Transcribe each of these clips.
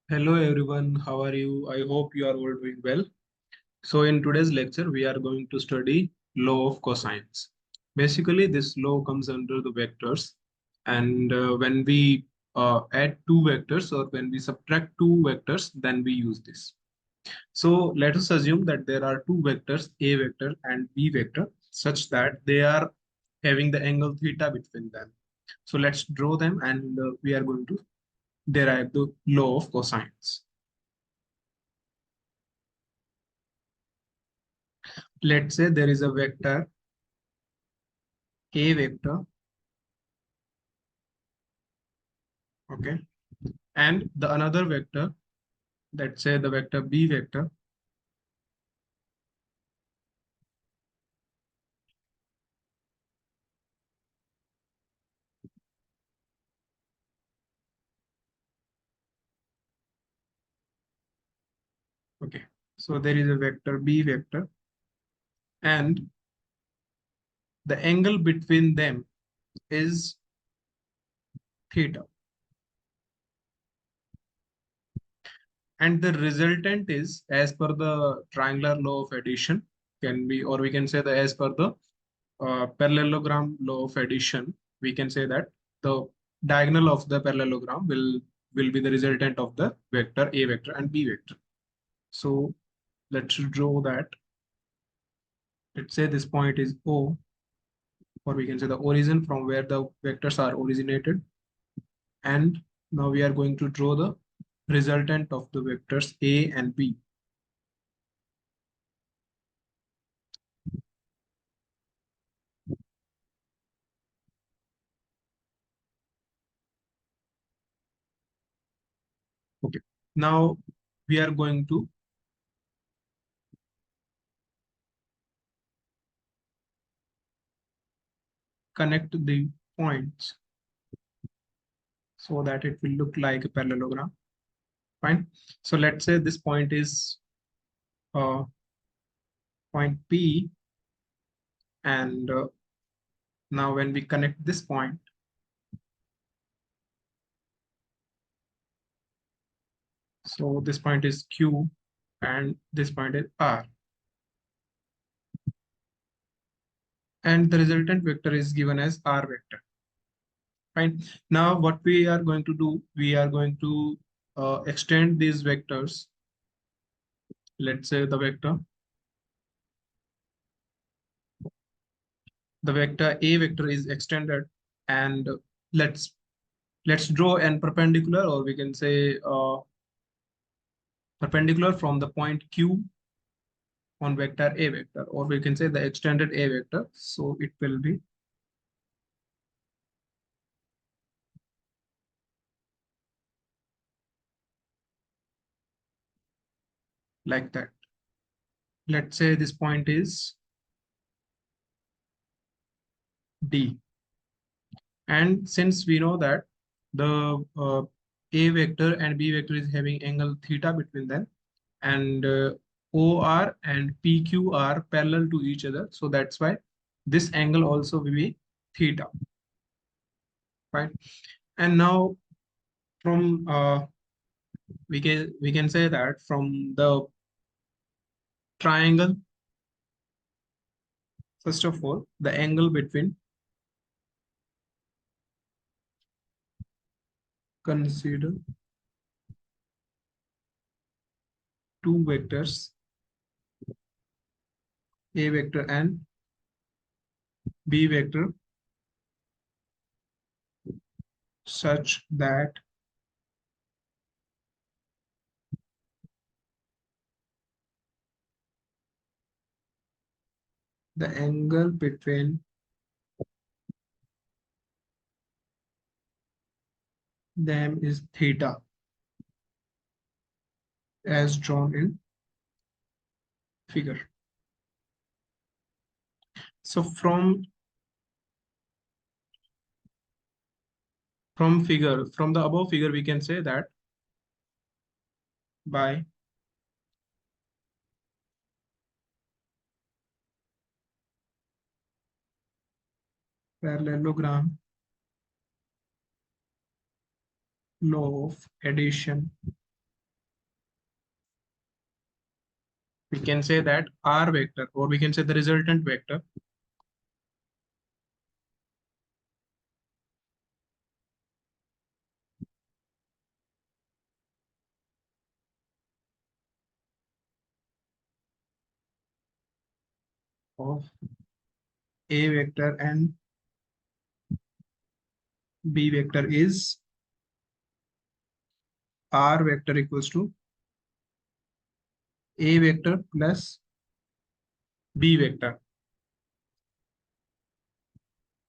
Hello everyone, how are you? I hope you are all doing well. So in today's lecture, we are going to study law of cosines. Basically, this law comes under the vectors, and when we add two vectors or when we subtract two vectors, then we use this. So let us assume that there are two vectors, A vector and B vector, such that they are having the angle theta between them. So let's draw them, and we are going to derive the law of cosines. Let's say there is a vector A vector, okay, and the another vector, let's say the vector B vector, okay. So there is a vector B vector, and the angle between them is theta, and the resultant is as per the triangular law of addition, can be, or we can say that as per the parallelogram law of addition, we can say that the diagonal of the parallelogram will be the resultant of the vector A vector and B vector. So let's draw that. Let's say this point is O, or we can say the origin from where the vectors are originated. And now we are going to draw the resultant of the vectors A and B. Okay. Now we are going to connect the points so that it will look like a parallelogram. Fine. So let's say this point is uh, point P, and now when we connect this point, so this point is Q and this point is R, and the resultant vector is given as R vector. Fine. Now what we are going to do, we are going to extend these vectors. Let's say the vector A vector is extended, and let's let's draw an perpendicular, or we can say perpendicular from the point Q on vector A vector, or we can say the extended A vector. So it will be like that. Let's say this point is D. And since we know that the A vector and B vector is having angle theta between them, and OR and PQ are parallel to each other. So that's why this angle also will be theta, right? And now from we can say that from the triangle, first of all, the angle between, consider two vectors A vector and B vector, such that the angle between them is theta, as drawn in figure. So from the above figure, we can say that by parallelogram law of addition, We can say that R vector, or we can say the resultant vector of A vector and B vector is R vector equals to A vector plus B vector.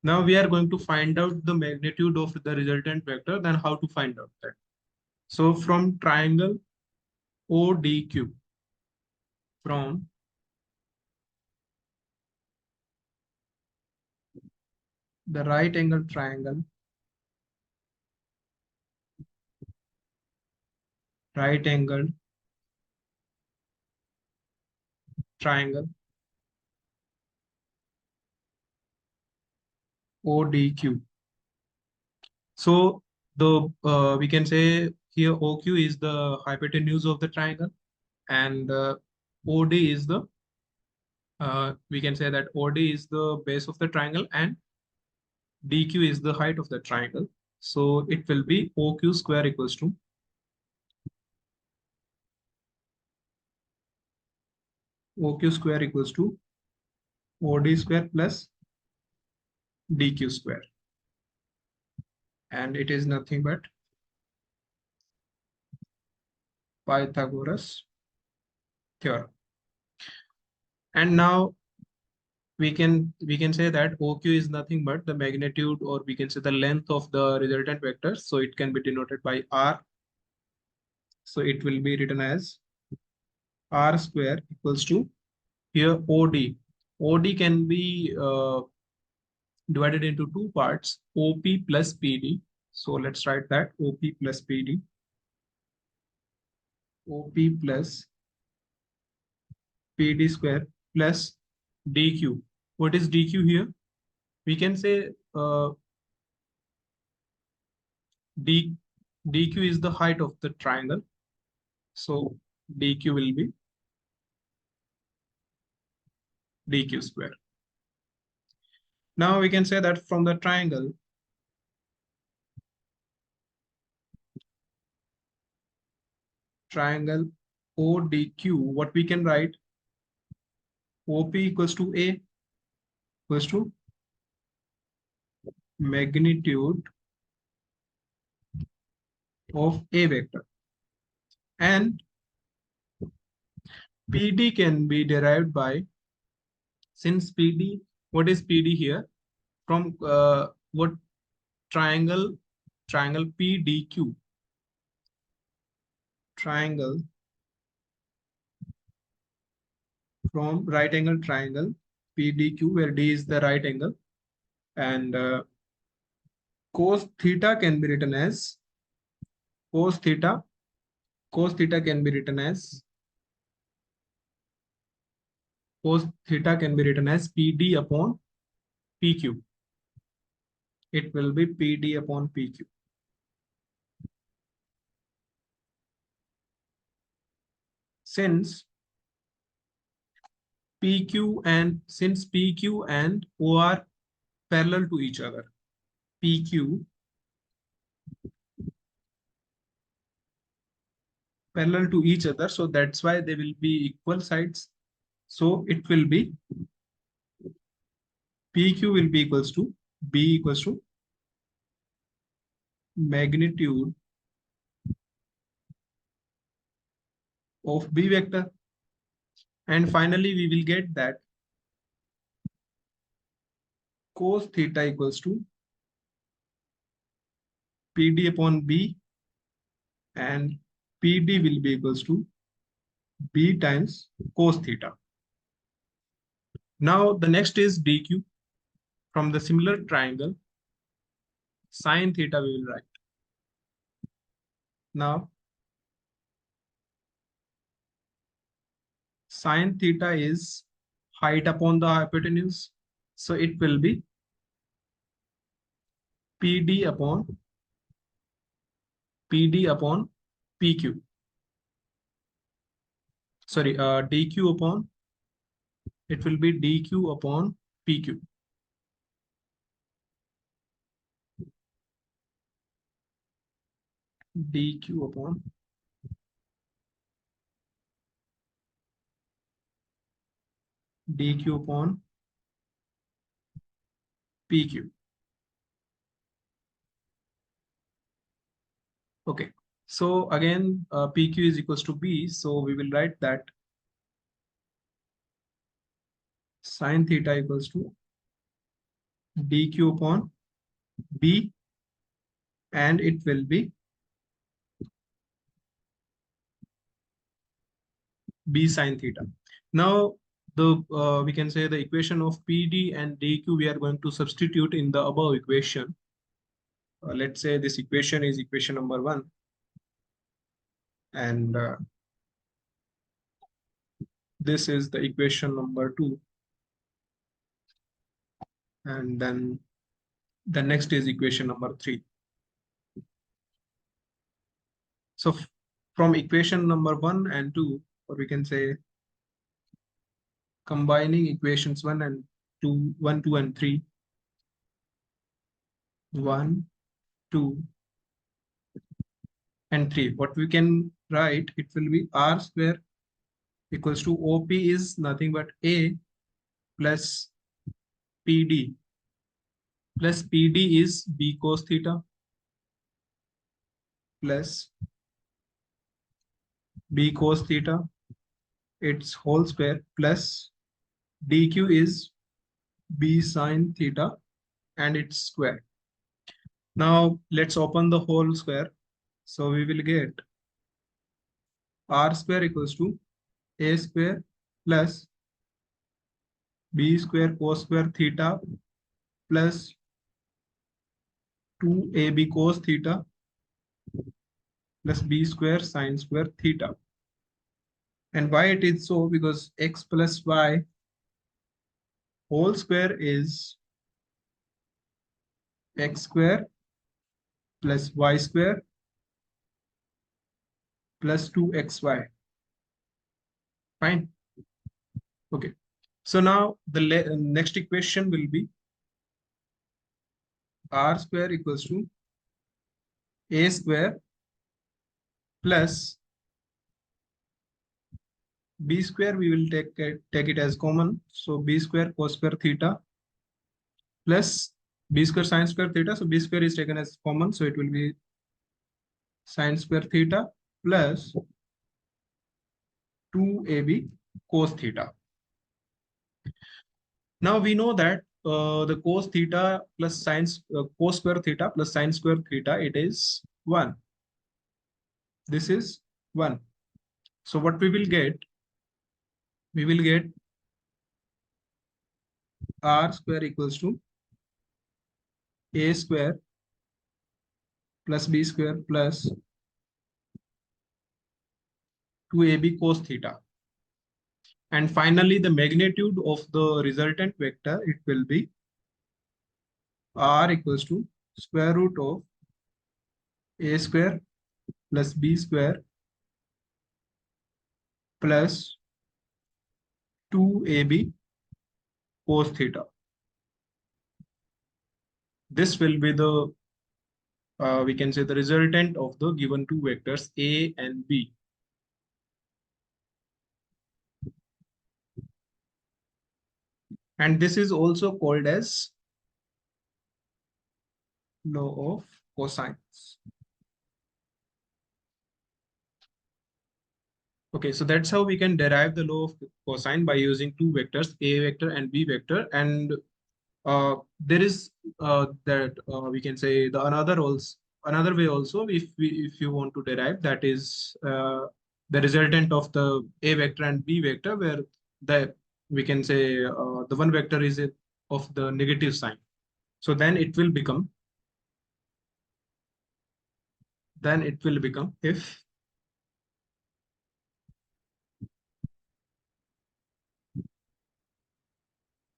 Now we are going to find out the magnitude of the resultant vector, then how to find out that. So from triangle ODQ, from the right angle triangle ODQ. So the we can say here OQ is the hypotenuse of the triangle, and OD is the we can say that OD is the base of the triangle, and DQ is the height of the triangle. So it will be OQ square equals to OQ square equals to OD square plus DQ square, and it is nothing but Pythagoras theorem. And now we can say that OQ is nothing but the magnitude, or we can say the length of the resultant vector. So it can be denoted by R. So it will be written as R square equals to here OD. OD can be divided into two parts, OP plus PD. So let's write that OP plus PD, OP plus PD square plus DQ. What is DQ here? We can say D, DQ is the height of the triangle. So DQ will be DQ square. Now we can say that from the triangle ODQ, what we can write, OP equals to A equals to magnitude of A vector, and PD can be derived by, since PD, what is PD here? From what triangle PDQ, triangle from right angle triangle PDQ, where D is the right angle, and cos theta can be written as cos theta cos theta can be written as cos theta can be written as PD upon PQ. It will be PD upon PQ. Since PQ and O are parallel to each other, PQ parallel to each other, so that's why they will be equal sides. So it will be PQ will be equals to B equals to magnitude of B vector. And finally, we will get that cos theta equals to PD upon B, and PD will be equals to B times cos theta. Now the next is DQ. From the similar triangle, sin theta we will write. Now sin theta is height upon the hypotenuse. So it will be PD upon PQ. sorry, dq upon, it will be dq upon pq. dq upon dq upon pq. Okay. So again, pq is equals to b. So we will write that sine theta equals to dq upon b, and it will be b sine theta. Now, the we can say the equation of PD and DQ we are going to substitute in the above equation. Let's say this equation is equation number one, and this is the equation number two, and then the next is equation number three. So from equation number one and two, or we can say combining equations one and two, one, two, and three, one, two, and three. What we can write, it will be r square equals to OP is nothing but A plus PD, plus PD is B cos theta plus B cos theta, its whole square, plus DQ is B sine theta and its square. Now let's open the whole square. So we will get R square equals to A square plus B square cos square theta plus 2AB cos theta plus B square sine square theta. And why it is so? Because x plus y whole square is x square plus y square plus 2xy. Fine. Okay. So now the next equation will be r square equals to a square plus b square. We will take it as common. So b square cos square theta plus b square sine square theta. So b square is taken as common. So it will be sine square theta plus 2ab cos theta. Now we know that the cos theta plus sine cos square theta plus sine square theta, it is 1. This is 1. So what we will get? We will get r square equals to a square plus b square plus 2ab cos theta. And finally, the magnitude of the resultant vector, it will be r equals to square root of a square plus b square plus 2ab cos theta. This will be the, we can say, the resultant of the given two vectors A and B. And this is also called as law of cosines. Okay, so that's how we can derive the law of cosine by using two vectors, A vector and B vector. And there is that we can say the another way also, if you want to derive, that is the resultant of the A vector and B vector, where the we can say the one vector is of the negative sign. So then it will become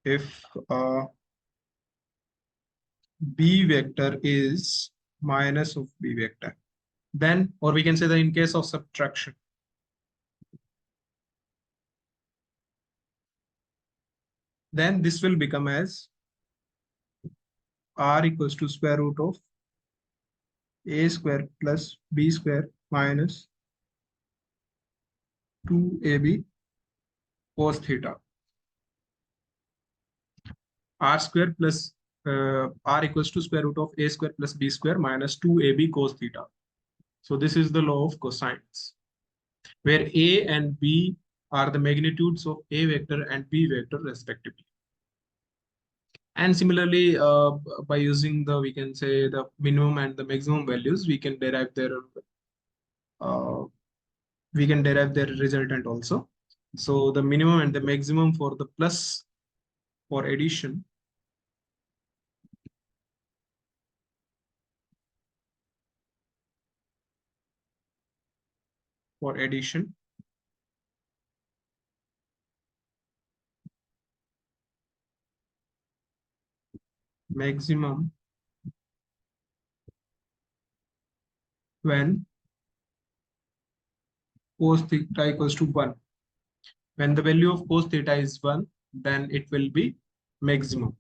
if B vector is minus of B vector, then, or we can say that in case of subtraction, then this will become as r equals to square root of a square plus b square minus 2ab cos theta. R square plus r equals to square root of a square plus b square minus 2ab cos theta. So this is the law of cosines, where a and b are the magnitudes of a vector and b vector respectively. And similarly, by using the, we can say the minimum and the maximum values, uh, we can derive their resultant also. So the minimum and the maximum for the plus for addition, for addition, maximum when cos theta equals to 1. When the value of cos theta is 1, then it will be maximum.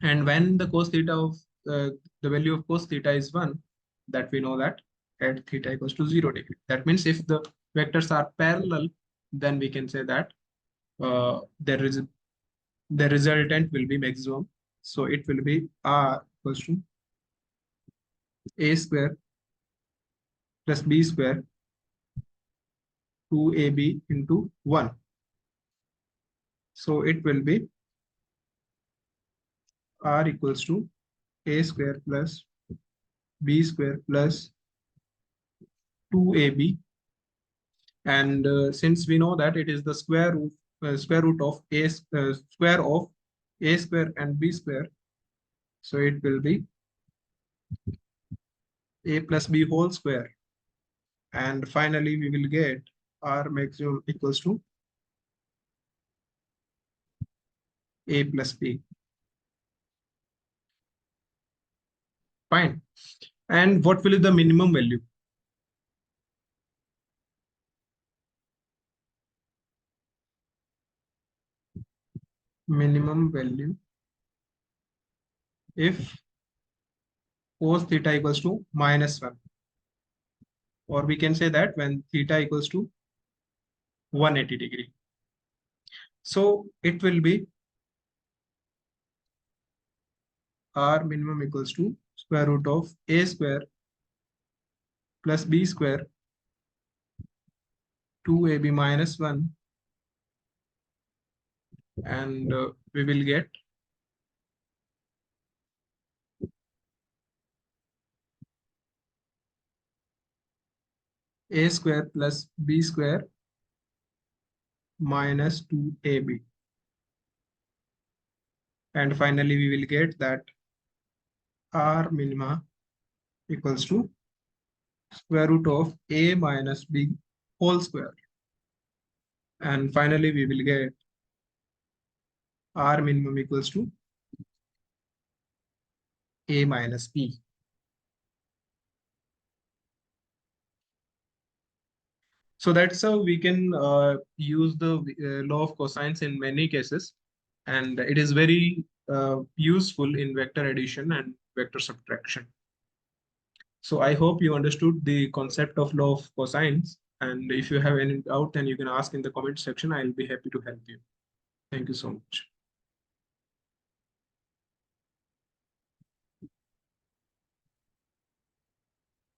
And when the cos theta of the value of cos theta is 1, that we know that at theta equals to 0 degree. That means if the vectors are parallel, then we can say that there is the resultant will be maximum. So it will be r equals to a square plus b square 2ab into 1. So it will be r equals to a square plus b square plus 2ab. And since we know that it is the square root of square of a square and b square, so it will be a plus b whole square. And finally, we will get r maximum equals to a plus b. Fine. And what will be the minimum value? Minimum value if cos theta equals to -1, or we can say that when theta equals to 180 degree. So it will be r minimum equals to square root of a square plus b square 2ab minus 1, and we will get a square plus b square minus 2ab. And finally, we will get that r minima equals to square root of a minus b whole square. And finally, we will get r minimum equals to a minus b. So that's how we can use the law of cosines in many cases. And it is very useful in vector addition and vector subtraction. So I hope you understood the concept of law of cosines. And if you have any doubt, then you can ask in the comment section. I'll be happy to help you. Thank you so much.